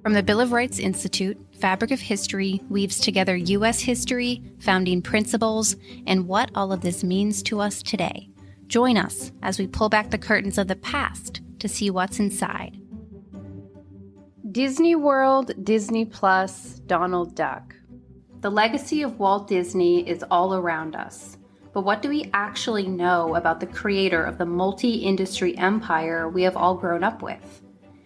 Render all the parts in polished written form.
From the Bill of Rights Institute, Fabric of History weaves together U.S. history, founding principles, and what all of this means to us today. Join us as we pull back the curtains of the past to see what's inside. Disney World, Disney Plus, Donald Duck. The legacy of Walt Disney is all around us. But what do we actually know about the creator of the multi-industry empire we have all grown up with?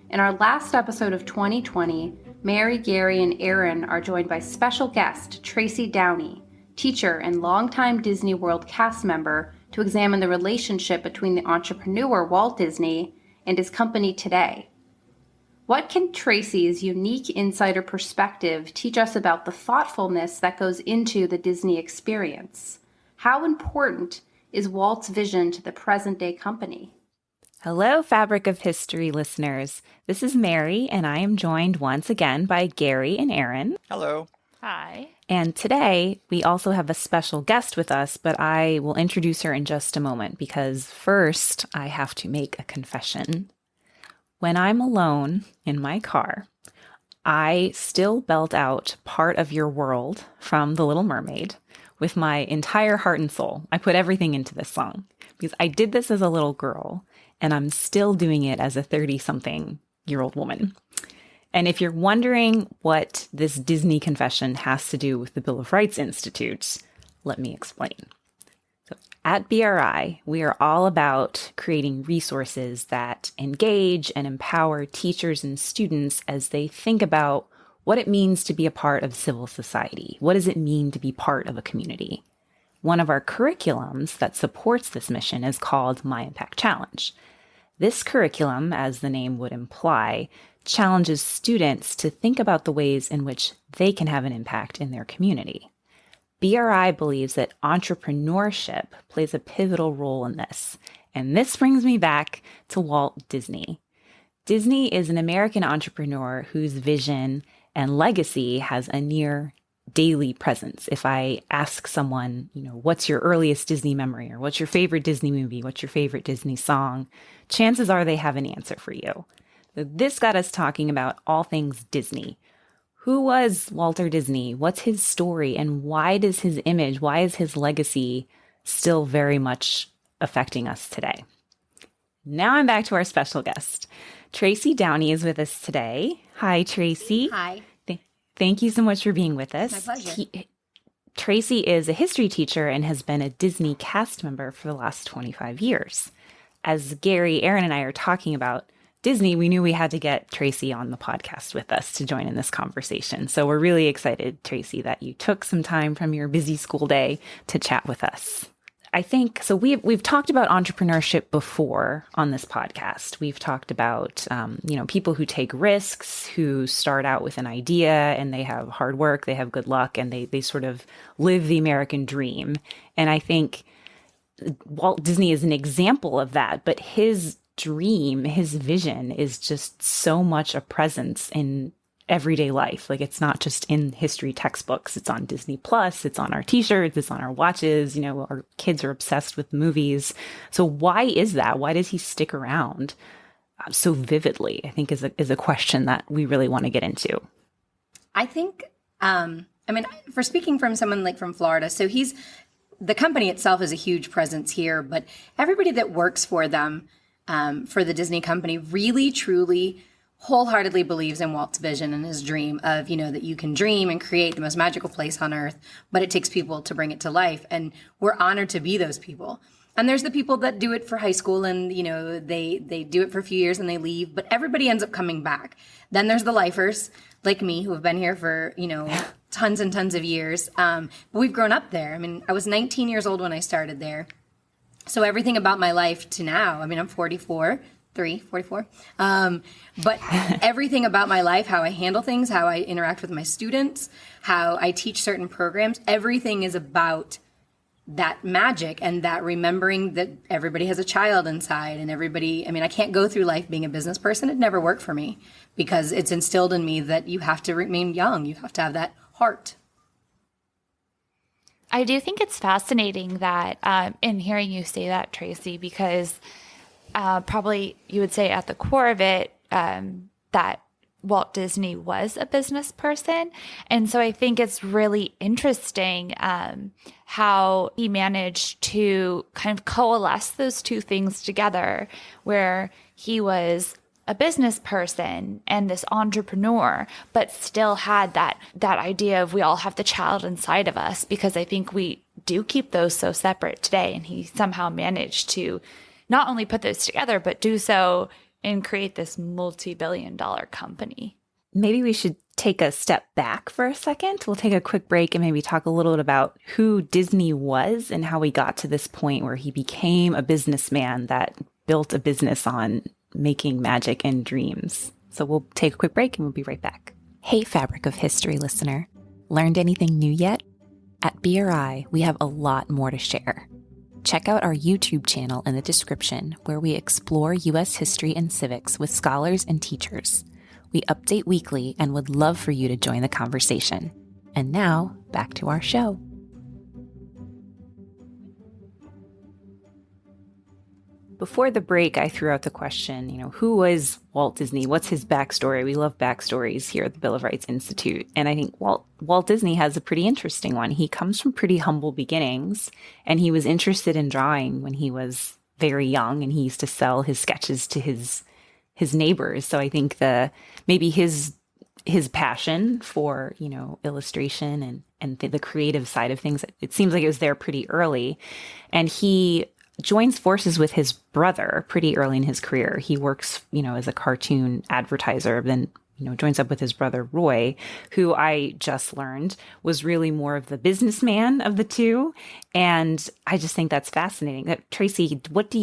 In our last episode of 2020, Mary, Gary, and Eryn are joined by special guest Tracy Downey, teacher and longtime Disney World cast member, to examine the relationship between the entrepreneur Walt Disney and his company today. What can Tracy's unique insider perspective teach us about the thoughtfulness that goes into the Disney experience? How important is Walt's vision to the present-day company? Hello, Fabric of History listeners. This is Mary, and I am joined once again by Gary and Eryn. Hello. Hi. And today, we also have a special guest with us, but I will introduce her in just a moment because first, I have to make a confession. When I'm alone in my car, I still belt out part of your world from The Little Mermaid with my entire heart and soul. I put everything into this song because I did this as a little girl, and I'm still doing it as a 30-something-year-old woman. And if you're wondering what this Disney confession has to do with the Bill of Rights Institute, let me explain. So at BRI, we are all about creating resources that engage and empower teachers and students as they think about what it means to be a part of civil society. What does it mean to be part of a community? One of our curriculums that supports this mission is called My Impact Challenge. This curriculum, as the name would imply, challenges students to think about the ways in which they can have an impact in their community. BRI believes that entrepreneurship plays a pivotal role in this. And this brings me back to Walt Disney. Disney is an American entrepreneur whose vision and legacy has a near daily presence. If I ask someone, what's your earliest Disney memory, or what's your favorite Disney movie, what's your favorite Disney song, chances are they have an answer for you. So this got us talking about all things Disney. Who was Walter Disney? What's his story? And why is his legacy still very much affecting us today? Now I'm back to our special guest. Tracy Downey is with us today. Hi, Tracy. Hi. Thank you so much for being with us. My pleasure. Tracy is a history teacher and has been a Disney cast member for the last 25 years. As Gary, Eryn, and I are talking about Disney, we knew we had to get Tracy on the podcast with us to join in this conversation. So we're really excited, Tracy, that you took some time from your busy school day to chat with us. I think, so we've talked about entrepreneurship before on this podcast. We've talked about, people who take risks, who start out with an idea and they have hard work, they have good luck, and they sort of live the American dream. And I think Walt Disney is an example of that, but his dream, his vision is just so much a presence in everyday life. Like, it's not just in history textbooks. It's on Disney Plus. It's on our t-shirts. It's on our watches. Our kids are obsessed with movies. So why is that? Why does he stick around so vividly? I think is a question that we really want to get into. I think, for speaking from someone like from Florida, so the company itself is a huge presence here, but everybody that works for them, for the Disney company, really, truly, wholeheartedly believes in Walt's vision and his dream of, that you can dream and create the most magical place on earth, but it takes people to bring it to life. And we're honored to be those people. And there's the people that do it for high school and, they do it for a few years and they leave, but everybody ends up coming back. Then there's the lifers like me who have been here for, tons and tons of years. But we've grown up there. I was 19 years old when I started there. So everything about my life to now, I'm 44. But everything about my life, how I handle things, how I interact with my students, how I teach certain programs, everything is about that magic and that remembering that everybody has a child inside and everybody, I can't go through life being a business person. It never worked for me because it's instilled in me that you have to remain young. You have to have that heart. I do think it's fascinating that in hearing you say that, Tracy, because probably you would say at the core of it that Walt Disney was a business person. And so I think it's really interesting how he managed to kind of coalesce those two things together, where he was a business person and this entrepreneur, but still had that idea of we all have the child inside of us, because I think we do keep those so separate today. And he somehow managed to not only put those together, but do so and create this multi-billion-dollar company. Maybe we should take a step back for a second. We'll take a quick break and maybe talk a little bit about who Disney was and how he got to this point where he became a businessman that built a business on making magic and dreams. So we'll take a quick break and we'll be right back. Hey, Fabric of History listener. Learned anything new yet? At BRI, we have a lot more to share. Check out our YouTube channel in the description, where we explore U.S. history and civics with scholars and teachers. We update weekly and would love for you to join the conversation. And now, back to our show. Before the break, I threw out the question, who was Walt Disney? What's his backstory? We love backstories here at the Bill of Rights Institute. And I think Walt Disney has a pretty interesting one. He comes from pretty humble beginnings, and he was interested in drawing when he was very young, and he used to sell his sketches to his neighbors. So I think maybe his passion for, illustration and the creative side of things, it seems like it was there pretty early. And he joins forces with his brother pretty early in his career. He works, as a cartoon advertiser, then, joins up with his brother, Roy, who I just learned was really more of the businessman of the two. And I just think that's fascinating. Tracy, what can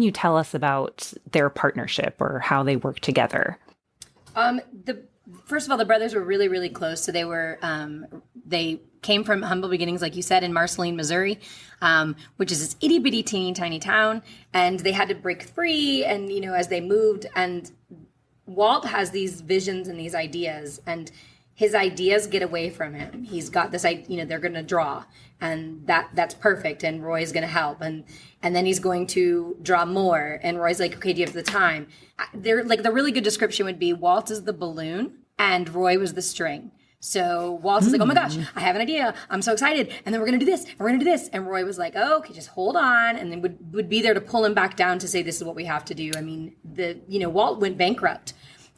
you tell us about their partnership or how they work together? First of all, the brothers were really, really close. So they came from humble beginnings, like you said, in Marceline, Missouri, which is this itty bitty teeny tiny town. And they had to break free. And, as they moved, and Walt has these visions and these ideas, and his ideas get away from him. He's got this, they're going to draw, and that's perfect. And Roy's going to help. And then he's going to draw more. And Roy's like, okay, do you have the time? The really good description would be Walt is the balloon and Roy was the string. So Walt's like, oh my gosh, I have an idea. I'm so excited. And then we're going to do this. And we're going to do this. And Roy was like, oh, okay, just hold on. And then would be there to pull him back down to say, this is what we have to do. I mean, Walt went bankrupt.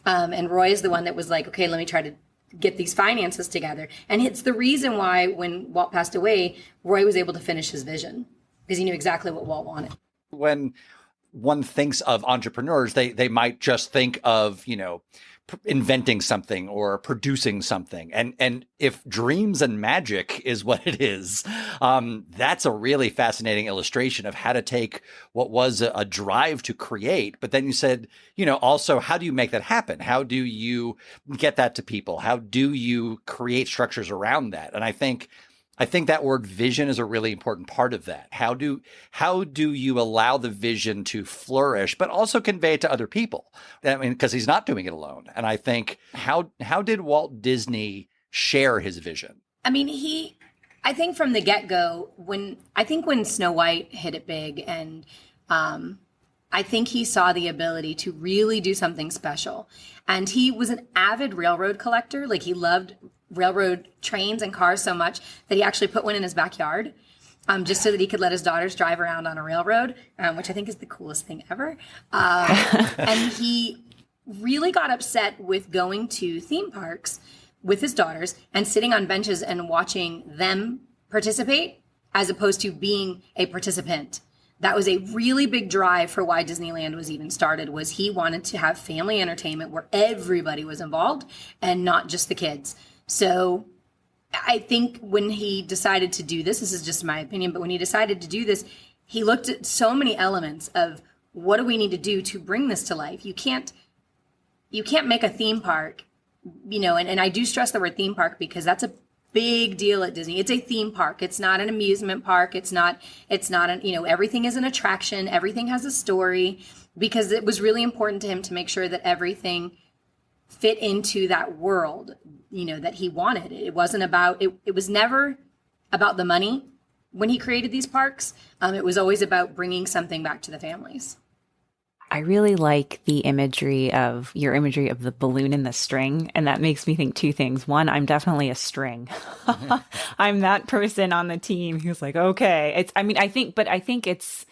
And Roy is the one that was like, okay, let me try to get these finances together. And it's the reason why when Walt passed away, Roy was able to finish his vision, because he knew exactly what Walt wanted. When one thinks of entrepreneurs, they might just think of, inventing something or producing something. And if dreams and magic is what it is, that's a really fascinating illustration of how to take what was a drive to create. But then you said, also, how do you make that happen? How do you get that to people? How do you create structures around that? And I think that word vision is a really important part of that. How do you allow the vision to flourish, but also convey it to other people? I mean, because he's not doing it alone. And I think, how did Walt Disney share his vision? I mean, I think from the get-go, when Snow White hit it big, and I think he saw the ability to really do something special. And he was an avid railroad collector. Like, he loved railroad trains and cars so much that he actually put one in his backyard, just so that he could let his daughters drive around on a railroad, which I think is the coolest thing ever. And he really got upset with going to theme parks with his daughters and sitting on benches and watching them participate as opposed to being a participant. That was a really big drive for why Disneyland was even started, was he wanted to have family entertainment where everybody was involved and not just the kids. So I think when he decided to do this is just my opinion, but when he decided to do this, he looked at so many elements of what do we need to do to bring this to life. You can't make a theme park, and I do stress the word theme park because that's a big deal at Disney. It's a theme park. It's not an amusement park. It's not everything is an attraction. Everything has a story, because it was really important to him to make sure that everything fit into that world, that he wanted. It wasn't about, it was never about the money when he created these parks. It was always about bringing something back to the families. I really like your imagery of the balloon and the string. And that makes me think two things. One, I'm definitely a string. I'm that person on the team who's like, okay, I think it's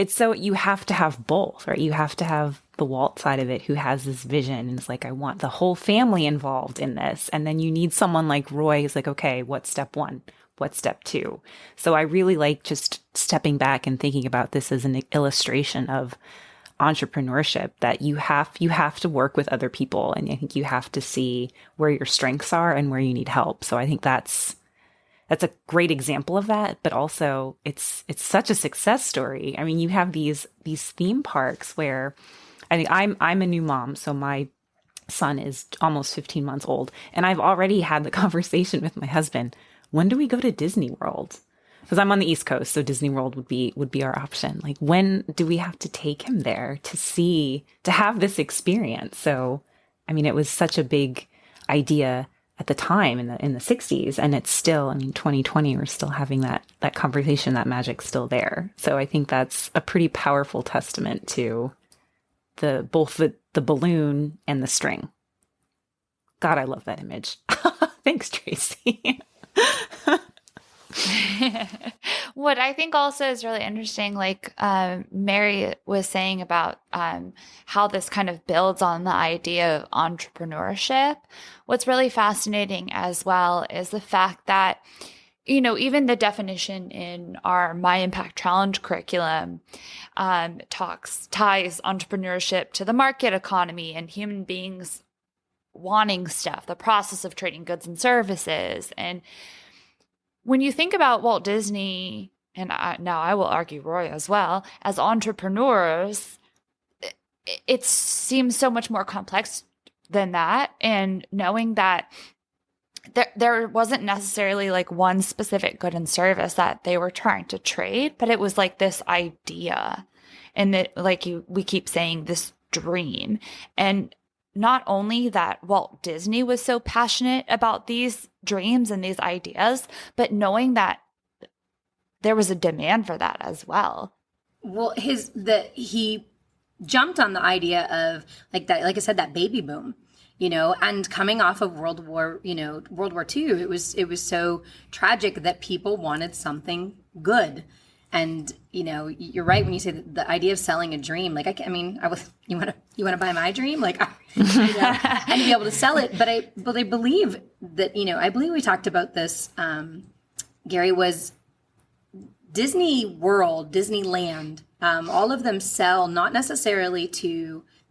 so you have to have both, right? You have to have the Walt side of it who has this vision and it's like, I want the whole family involved in this. And then you need someone like Roy who's like, okay, what's step one? What's step two? So I really like just stepping back and thinking about this as an illustration of entrepreneurship, that you have to work with other people. And I think you have to see where your strengths are and where you need help. So I think that's a great example of that, but also it's such a success story. I mean, you have these theme parks where I think I'm a new mom, so my son is almost 15 months old, and I've already had the conversation with my husband. When do we go to Disney World? Because I'm on the East Coast, so Disney World would be our option. Like, when do we have to take him there to have this experience? So, I mean, it was such a big idea at the time in the 60s, and it's still, I mean, 2020, we're still having that conversation, that magic's still there. So I think that's a pretty powerful testament to both the balloon and the string. God, I love that image. Thanks, Tracy. What I think also is really interesting, like Mary was saying about how this kind of builds on the idea of entrepreneurship. What's really fascinating as well is the fact that, you know, even the definition in our My Impact Challenge curriculum ties entrepreneurship to the market economy and human beings wanting stuff, the process of trading goods and services. And when you think about Walt Disney, and now I will argue Roy as well, as entrepreneurs, it seems so much more complex than that. And knowing that there wasn't necessarily like one specific good and service that they were trying to trade, but it was like this idea, and that, like we keep saying, this dream. And not only that Walt Disney was so passionate about these dreams and these ideas, but knowing that there was a demand for that as well. Well, he jumped on the idea of like I said, that baby boom, you know, and coming off of World War II, it was so tragic that people wanted something good. And, you know, you're right when you say that the idea of selling a dream. Like, you want to buy my dream? Like, and to be able to sell it. But I believe that, you know, I believe we talked about this, Gary, was Disney World, Disneyland, all of them sell not necessarily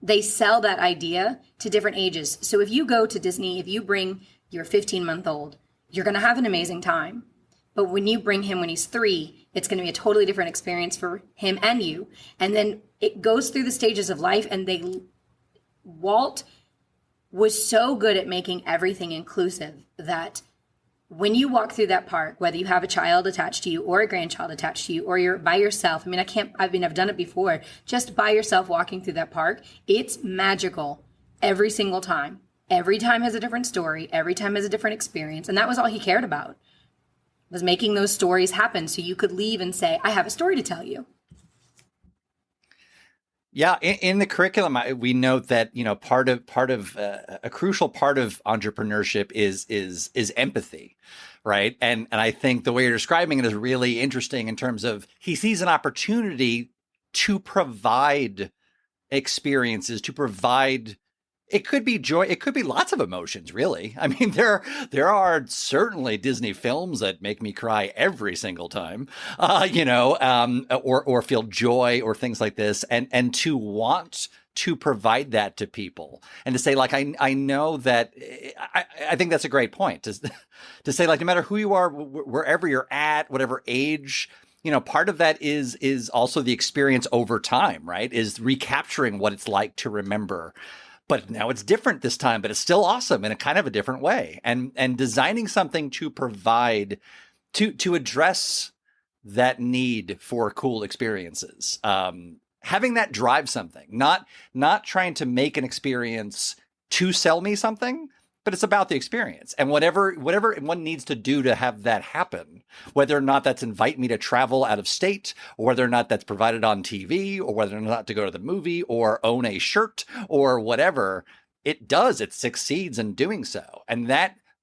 they sell that idea to different ages. So if you go to Disney, if you bring your 15-month-old, you're going to have an amazing time. But when you bring him when he's 3, it's going to be a totally different experience for him and you. And then it goes through the stages of life. And Walt was so good at making everything inclusive that when you walk through that park, whether you have a child attached to you or a grandchild attached to you, or you're by yourself, I've done it before, just by yourself walking through that park, it's magical every single time. Every time has a different story. Every time has a different experience. And that was all he cared about, was making those stories happen so you could leave and say, I have a story to tell you. Yeah, in the curriculum, we note that, you know, part of a crucial part of entrepreneurship is empathy, right? And I think the way you're describing it is really interesting in terms of he sees an opportunity to provide experiences, to provide. It could be joy. It could be lots of emotions, really. I mean, there are certainly Disney films that make me cry every single time, or feel joy or things like this. And to want to provide that to people and to say, like, I know that I think that's a great point to say, like, no matter who you are, wherever you're at, whatever age, you know, part of that is also the experience over time, right? Is recapturing what it's like to remember. But now it's different this time, but it's still awesome in a kind of a different way. And designing something to provide, to address that need for cool experiences. Having that drive something, not trying to make an experience to sell me something, but it's about the experience. And whatever one needs to do to have that happen, whether or not that's invite me to travel out of state, or whether or not that's provided on TV, or whether or not to go to the movie or own a shirt or whatever, it succeeds in doing so. And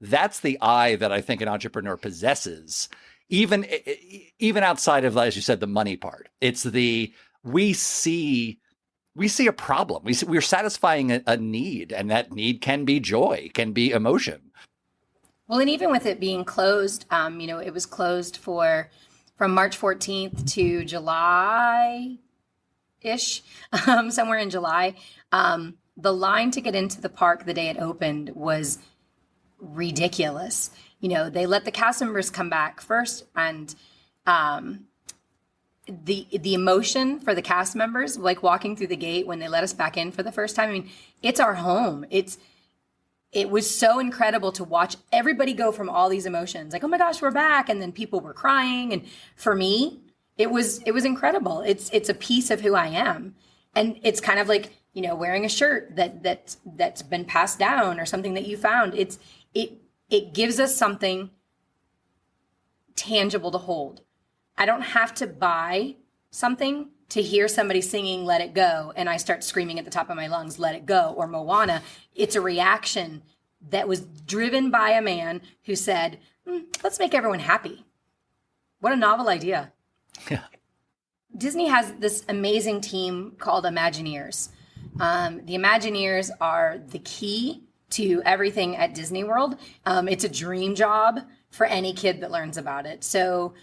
that's the eye that I think an entrepreneur possesses, even outside of, as you said, the money part. It's we see a problem. We're satisfying a need, and that need can be joy, can be emotion. Well, and even with it being closed, it was closed from March 14th to July-ish, somewhere in July. The line to get into the park the day it opened was ridiculous. They let the cast members come back first, and the emotion for the cast members, like walking through the gate when they let us back in for the first time. I mean, it's our home. It was so incredible to watch everybody go from all these emotions, like, oh my gosh, we're back. And then people were crying. And for me, it was incredible. It's a piece of who I am. And it's kind of like, wearing a shirt that's been passed down, or something that you found. It gives us something tangible to hold. I don't have to buy something to hear somebody singing Let It Go and I start screaming at the top of my lungs, Let It Go, or Moana. It's a reaction that was driven by a man who said, let's make everyone happy. What a novel idea. Yeah. Disney has this amazing team called Imagineers. The Imagineers are the key to everything at Disney World. It's a dream job for any kid that learns about it. So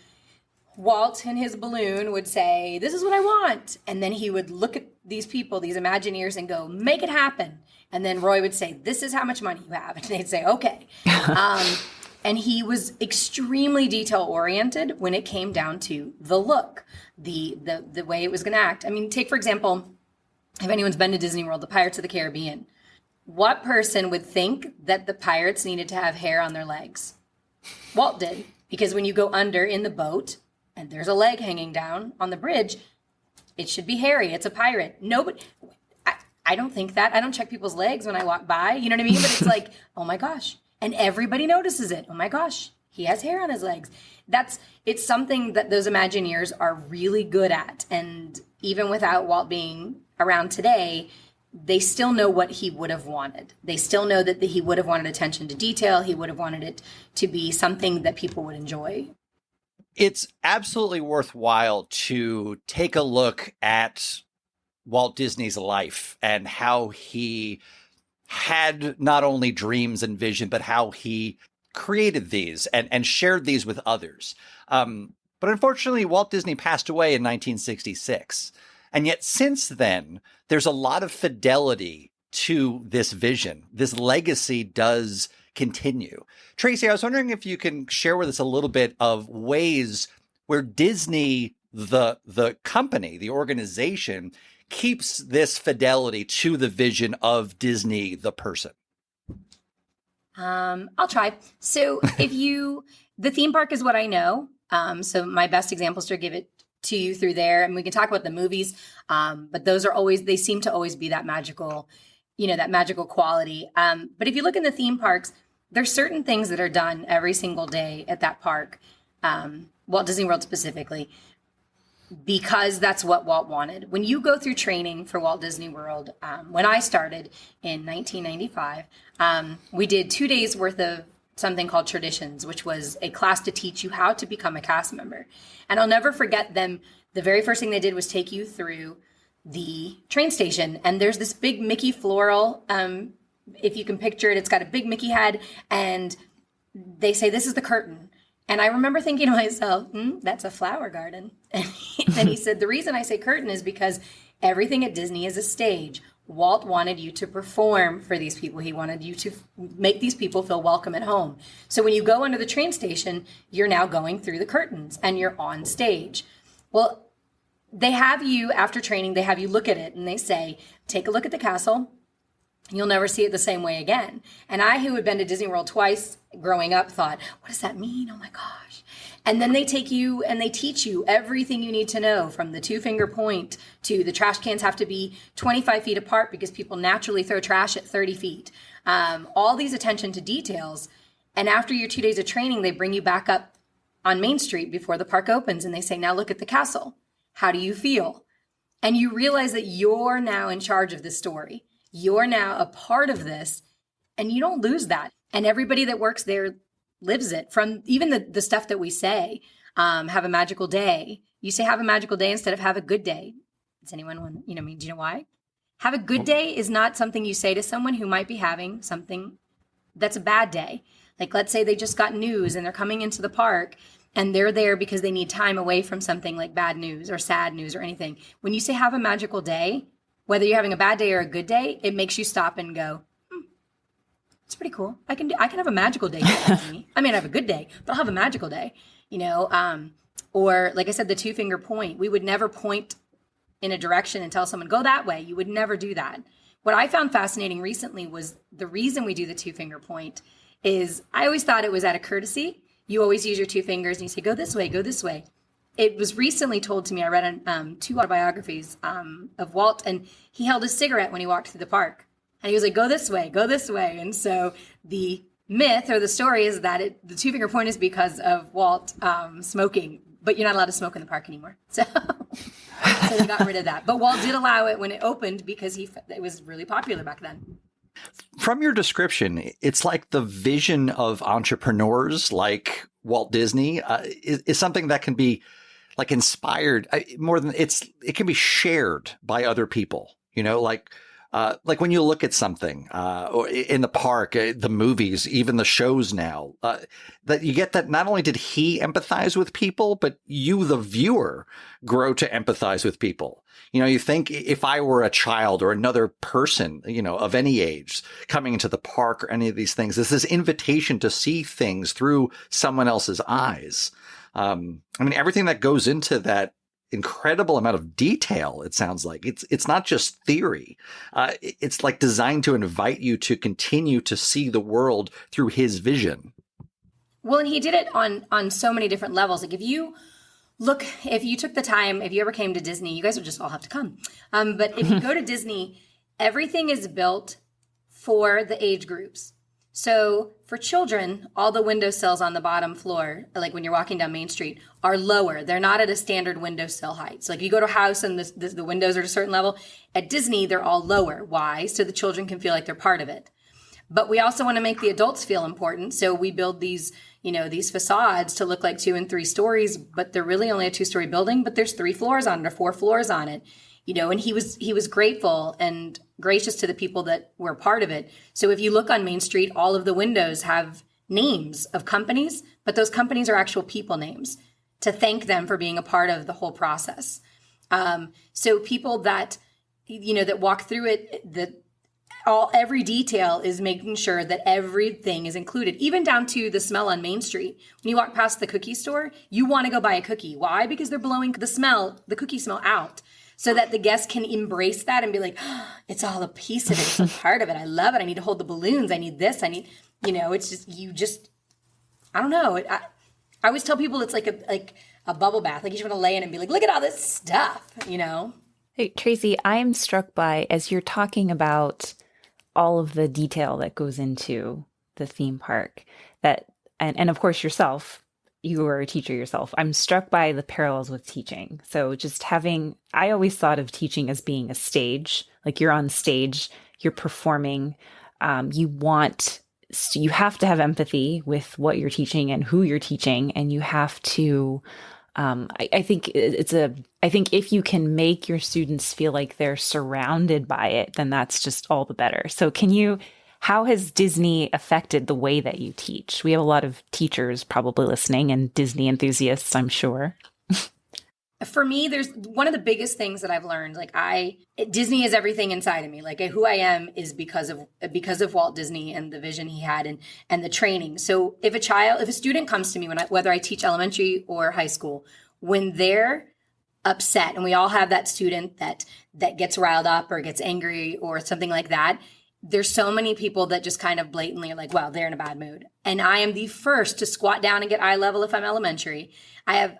Walt in his balloon would say, this is what I want. And then he would look at these people, these Imagineers, and go, make it happen. And then Roy would say, this is how much money you have. And they'd say, okay. And he was extremely detail oriented when it came down to the look, the way it was going to act. I mean, take, for example, if anyone's been to Disney World, the Pirates of the Caribbean, what person would think that the pirates needed to have hair on their legs? Walt did, because when you go under in the boat, and there's a leg hanging down on the bridge, it should be hairy. It's a pirate. Nobody, I don't think that. I don't check people's legs when I walk by. You know what I mean? But it's like, oh my gosh. And everybody notices it. Oh my gosh, he has hair on his legs. It's something that those Imagineers are really good at. And even without Walt being around today, they still know what he would have wanted. They still know that he would have wanted attention to detail. He would have wanted it to be something that people would enjoy. It's absolutely worthwhile to take a look at Walt Disney's life and how he had not only dreams and vision, but how he created these and shared these with others. But unfortunately, Walt Disney passed away in 1966. And yet since then, there's a lot of fidelity to this vision. This legacy does continue. Tracy, I was wondering if you can share with us a little bit of ways where Disney, the company, the organization, keeps this fidelity to the vision of Disney, the person. I'll try. So the theme park is what I know. So my best example is to give it to you through there, and we can talk about the movies. But those they seem to always be that magical, that magical quality. But if you look in the theme parks, there's certain things that are done every single day at that park, Walt Disney World specifically, because that's what Walt wanted. When you go through training for Walt Disney World, when I started in 1995, we did 2 days worth of something called Traditions, which was a class to teach you how to become a cast member. And I'll never forget them. The very first thing they did was take you through the train station. And there's this big Mickey floral, if you can picture it, it's got a big Mickey head, and they say, this is the curtain. And I remember thinking to myself, that's a flower garden. And then he said, the reason I say curtain is because everything at Disney is a stage. Walt wanted you to perform for these people. He wanted you to make these people feel welcome at home. So when you go under the train station, you're now going through the curtains and you're on stage. Well, they have you, after training, they have you look at it and they say, take a look at the castle. You'll never see it the same way again. And I, who had been to Disney World twice growing up, thought, what does that mean? Oh my gosh. And then they take you and they teach you everything you need to know, from the 2-finger point to the trash cans have to be 25 feet apart because people naturally throw trash at 30 feet. All these attention to details. And after your 2 days of training, they bring you back up on Main Street before the park opens and they say, now look at the castle. How do you feel? And you realize that you're now in charge of this story. You're now a part of this, and you don't lose that. And everybody that works there lives it. From even the stuff that we say, have a magical day. You say have a magical day instead of have a good day. Does anyone want, do you know why? Have a good day is not something you say to someone who might be having something that's a bad day. Like, let's say they just got news and they're coming into the park and they're there because they need time away from something like bad news or sad news or anything. When you say have a magical day, whether you're having a bad day or a good day, it makes you stop and go, it's pretty cool. I can have a magical day. I mean, I have a good day, but I'll have a magical day, or like I said, the 2-finger point. We would never point in a direction and tell someone, go that way. You would never do that. What I found fascinating recently was the reason we do the 2-finger point is I always thought it was out of courtesy. You always use your 2 fingers and you say, go this way, go this way. It was recently told to me, I read 2 autobiographies of Walt, and he held a cigarette when he walked through the park. And he was like, go this way, go this way. And so the myth or the story is that the 2-finger point is because of Walt smoking, but you're not allowed to smoke in the park anymore. So they got rid of that. But Walt did allow it when it opened because it was really popular back then. From your description, it's like the vision of entrepreneurs like Walt Disney is something that can be like inspired more than it can be shared by other people, like when you look at something or in the park, the movies, even the shows now, that you get that not only did he empathize with people, but you, the viewer, grow to empathize with people. You think if I were a child or another person, of any age coming into the park or any of these things, this invitation to see things through someone else's eyes. Everything that goes into that incredible amount of detail, it sounds like it's not just theory. It's like designed to invite you to continue to see the world through his vision. Well, and he did it on so many different levels. Like if you took the time, if you ever came to Disney, you guys would just all have to come. But if you go to Disney, everything is built for the age groups. So for children, all the windowsills on the bottom floor, like when you're walking down Main Street, are lower. They're not at a standard windowsill height. So like you go to a house and the windows are at a certain level. At Disney, they're all lower. Why? So the children can feel like they're part of it. But we also want to make the adults feel important. So we build these facades to look like 2 and 3 stories, but they're really only a 2-story building, but there's 3 floors on it or 4 floors on it. And he was grateful and gracious to the people that were part of it. So if you look on Main Street, all of the windows have names of companies, but those companies are actual people names to thank them for being a part of the whole process. So people that, that walk through it, every detail is making sure that everything is included, even down to the smell on Main Street. When you walk past the cookie store, you want to go buy a cookie. Why? Because they're blowing the cookie smell out, so that the guests can embrace that and be like, oh, it's all a piece of it. It's a part of it. I love it. I need to hold the balloons. I need this. I need, it's I don't know. I always tell people it's like a bubble bath. Like you just want to lay in and be like, look at all this stuff, Hey, Tracy, I'm struck by, as you're talking about all of the detail that goes into the theme park, and of course yourself, you are a teacher yourself. I'm struck by the parallels with teaching. So I always thought of teaching as being a stage, like you're on stage, you're performing. You have to have empathy with what you're teaching and who you're teaching. And you have to, I think if you can make your students feel like they're surrounded by it, then that's just all the better. So how has Disney affected the way that you teach? We have a lot of teachers probably listening and Disney enthusiasts, I'm sure. For me, there's one of the biggest things that I've learned. Like Disney is everything inside of me. Like who I am is because of Walt Disney and the vision he had and the training. So if a student comes to me whether I teach elementary or high school, when they're upset, and we all have that student that gets riled up or gets angry or something like that, there's so many people that just kind of blatantly are like, well, they're in a bad mood. And I am the first to squat down and get eye level if I'm elementary. I have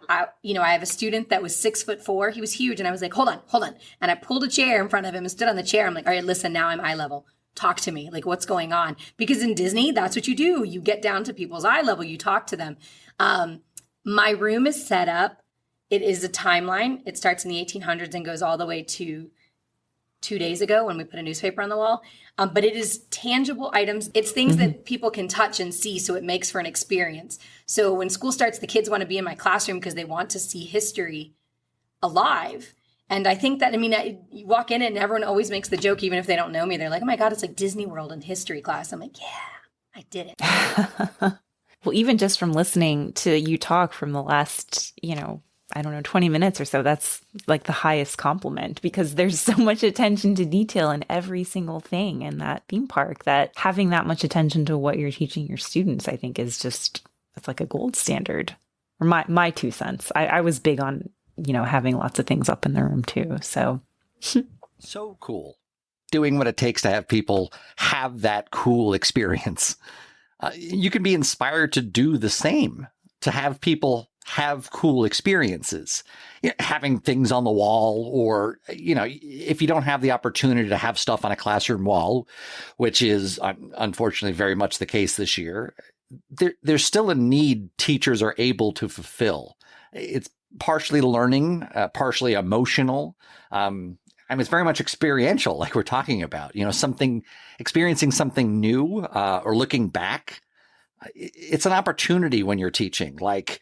a student that was 6'4". He was huge. And I was like, hold on. And I pulled a chair in front of him and stood on the chair. I'm like, all right, listen, now I'm eye level. Talk to me. Like, what's going on? Because in Disney, that's what you do. You get down to people's eye level. You talk to them. My room is set up. It is a timeline. It starts in the 1800s and goes all the way to 2 days ago when we put a newspaper on the wall. But it is tangible items. It's things that people can touch and see, so it makes for an experience. So when school starts, the kids want to be in my classroom because they want to see history alive. And I think that, you walk in and everyone always makes the joke, even if they don't know me. They're like, oh my God, it's like Disney World in history class. I'm like, yeah, I did it. Well, even just from listening to you talk from the last, 20 minutes or so, that's like the highest compliment, because there's so much attention to detail in every single thing in that theme park, that having that much attention to what you're teaching your students, I think it's like a gold standard. Or my 2 cents. I was big on, having lots of things up in the room too. So. So cool. Doing what it takes to have people have that cool experience. You can be inspired to do the same, to have people have cool experiences, having things on the wall, or, if you don't have the opportunity to have stuff on a classroom wall, which is unfortunately very much the case this year, there's still a need teachers are able to fulfill. It's partially learning, partially emotional. It's very much experiential, like we're talking about, experiencing something new, or looking back. It's an opportunity when you're teaching, like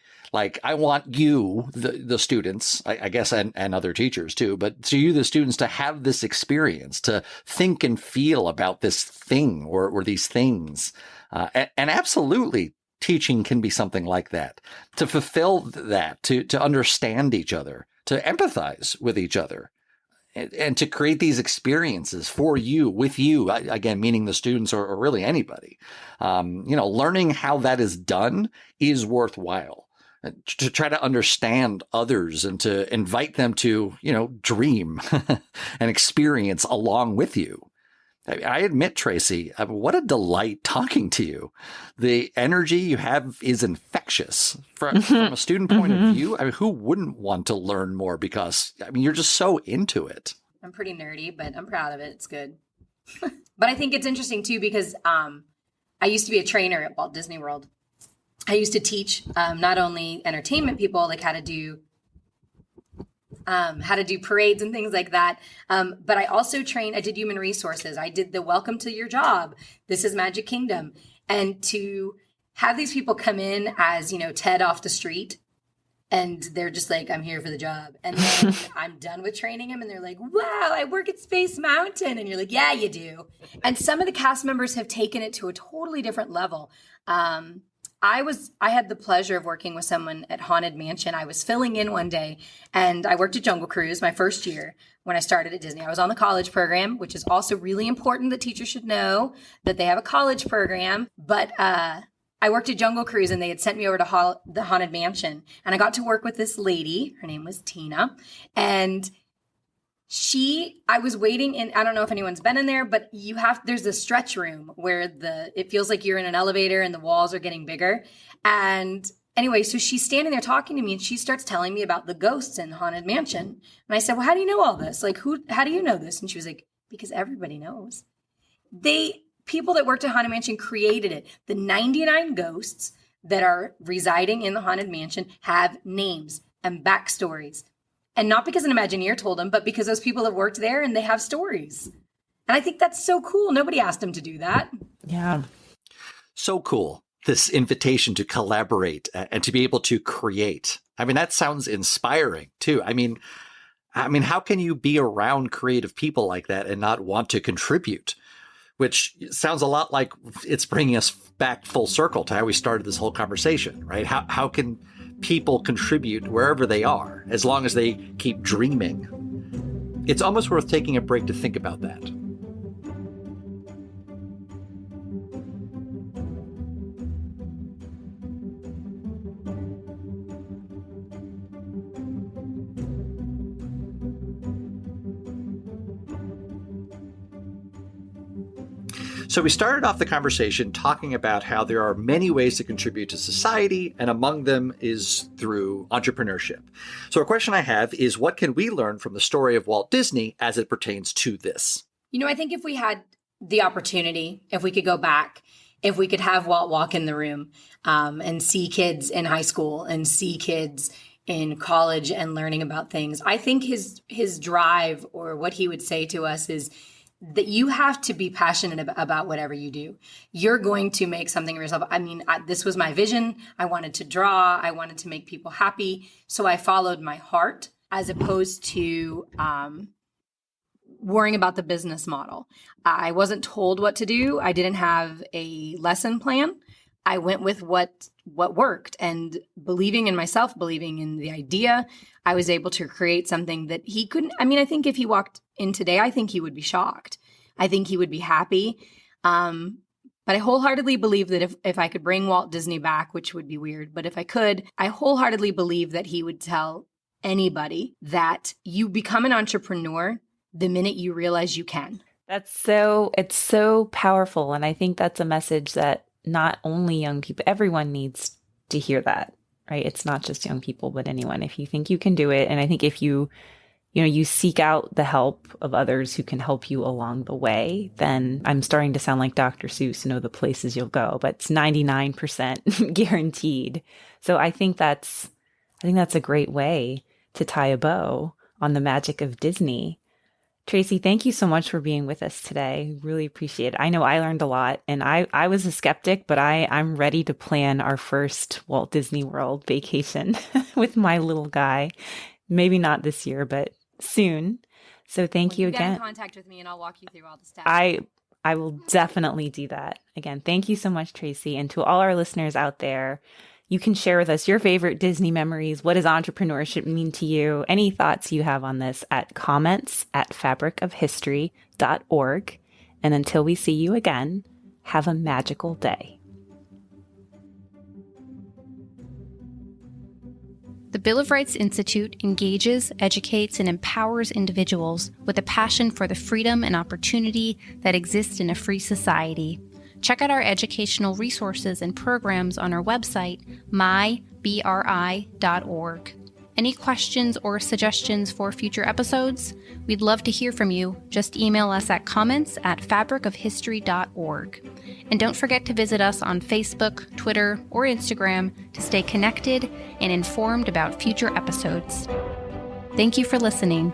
I want you, the students, I guess, and other teachers too, but to you, the students, to have this experience, to think and feel about this thing or these things. And absolutely, teaching can be something like that, to fulfill that, to understand each other, to empathize with each other, and to create these experiences for you, with you, again, meaning the students or really anybody. Learning how that is done is worthwhile. To try to understand others and to invite them to, dream and experience along with you. I admit, Tracy, what a delight talking to you. The energy you have is infectious. From a student point of view, who wouldn't want to learn more? Because, you're just so into it. I'm pretty nerdy, but I'm proud of it. It's good. But I think it's interesting, too, because I used to be a trainer at Walt Disney World. I used to teach not only entertainment people, like how to do parades and things like that. But I also I did human resources. I did the welcome to your job. This is Magic Kingdom. And to have these people come in as, Ted off the street, and they're just like, I'm here for the job. And then I'm done with training them. And they're like, wow, I work at Space Mountain. And you're like, yeah, you do. And some of the cast members have taken it to a totally different level. I had the pleasure of working with someone at Haunted Mansion. I was filling in one day, and I worked at Jungle Cruise my first year when I started at Disney. I was on the college program, which is also really important that teachers should know that they have a college program. But I worked at Jungle Cruise, and they had sent me over to the Haunted Mansion, and I got to work with this lady. Her name was Tina, and I was waiting in, I don't know if anyone's been in there, but there's a stretch room where it feels like you're in an elevator and the walls are getting bigger. And anyway, so she's standing there talking to me, and she starts telling me about the ghosts in the Haunted Mansion. And I said, well, how do you know all this? Like, how do you know this? And she was like, because everybody knows. People that worked at Haunted Mansion created it. The 99 ghosts that are residing in the Haunted Mansion have names and backstories. And not because an Imagineer told them, but because those people have worked there and they have stories. And I think that's so cool. Nobody asked them to do that. Yeah. So cool. This invitation to collaborate and to be able to create. That sounds inspiring too. How can you be around creative people like that and not want to contribute? Which sounds a lot like it's bringing us back full circle to how we started this whole conversation, right? How can people contribute wherever they are, as long as they keep dreaming? It's almost worth taking a break to think about that. So we started off the conversation talking about how there are many ways to contribute to society, and among them is through entrepreneurship. So a question I have is, what can we learn from the story of Walt Disney as it pertains to this? I think if we had the opportunity, if we could go back, if we could have Walt walk in the room and see kids in high school and see kids in college and learning about things, I think his drive, or what he would say to us, is that you have to be passionate about whatever you do. You're going to make something of yourself. I mean, this was my vision. I wanted to draw. I wanted to make people happy. So I followed my heart as opposed to worrying about the business model. I wasn't told what to do. I didn't have a lesson plan. I went with what worked, and believing in myself, believing in the idea, I was able to create something that he couldn't. I mean, I think if he walked in today, I think he would be shocked. I think he would be happy. But I wholeheartedly believe that if I could bring Walt Disney back, which would be weird, but if I could, I wholeheartedly believe that he would tell anybody that you become an entrepreneur the minute you realize you can. It's so powerful. And I think that's a message that not only young people, everyone needs to hear that, right? It's not just young people, but anyone. If you think you can do it, and I think if you seek out the help of others who can help you along the way, then I'm starting to sound like Dr. Seuss, know the places you'll go, but it's 99% guaranteed. So I think that's a great way to tie a bow on the magic of Disney. Tracy, thank you so much for being with us today. Really appreciate it. I know I learned a lot, and I was a skeptic, but I'm ready to plan our first Walt Disney World vacation with my little guy. Maybe not this year, but soon. So thank you again. Get in contact with me and I'll walk you through all the steps. I will definitely do that. Again, thank you so much, Tracy. And to all our listeners out there, you can share with us your favorite Disney memories. What does entrepreneurship mean to you? Any thoughts you have on this at comments@fabricofhistory.org. And until we see you again, have a magical day. The Bill of Rights Institute engages, educates, and empowers individuals with a passion for the freedom and opportunity that exists in a free society. Check out our educational resources and programs on our website, mybri.org. Any questions or suggestions for future episodes? We'd love to hear from you. Just email us at comments@fabricofhistory.org. And don't forget to visit us on Facebook, Twitter, or Instagram to stay connected and informed about future episodes. Thank you for listening.